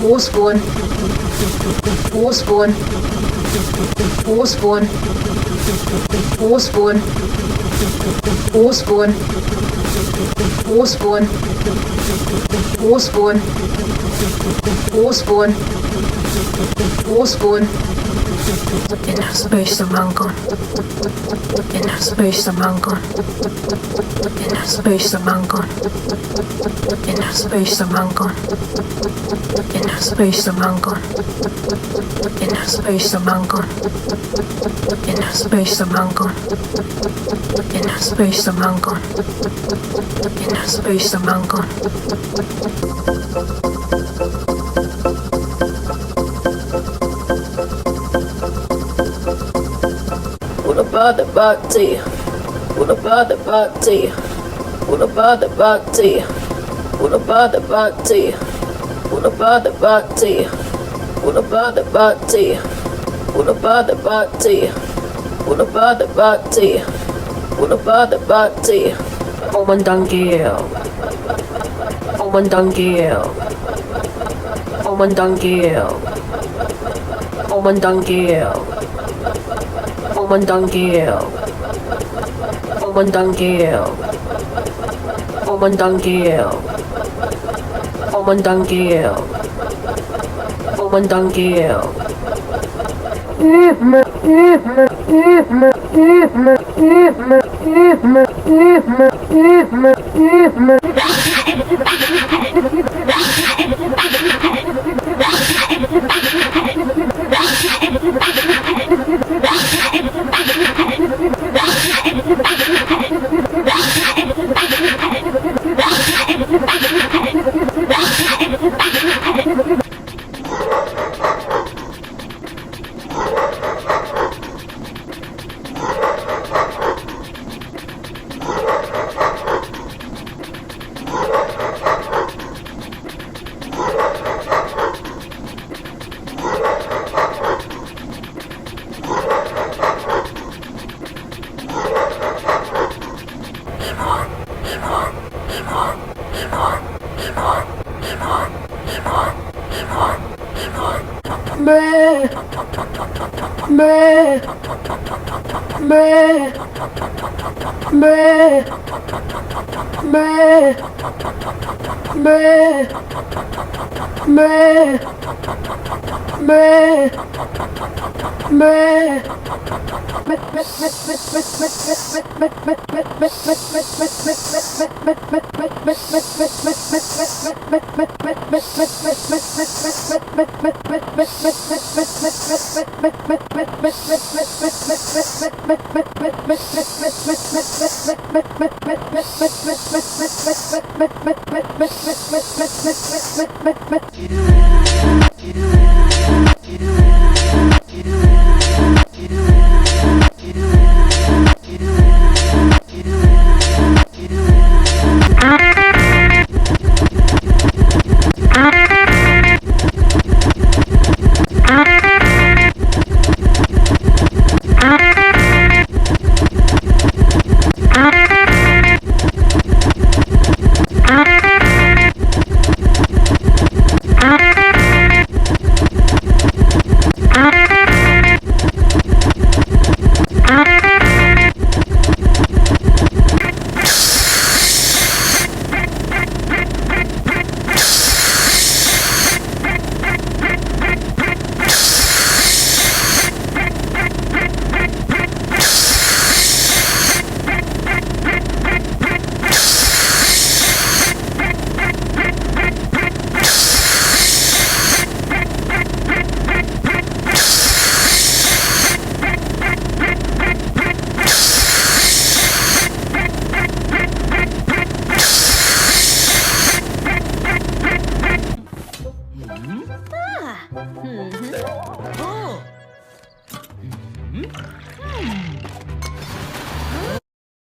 Osborne, Osborne, Osborne, Osborne, Osborne, Osborne, Osborne, Osborne, Osborne. In a space of mango. In a space of mango. In a space of mango. In a space of mango. In a space of mango. In a space of mango. In a space of mango. In a space of mango. In a space of mango. What about the body? What about the body? What about the body? What about the body? What about the body? What about the body? What about the body? What about the body? What about the body? Oman Dangil. Oman Dangil. Oman Dangil. Oman Dangil. Oman Dangil. Oman Dangil. Oman Dangil. Oman Dangil. Oman Dangil.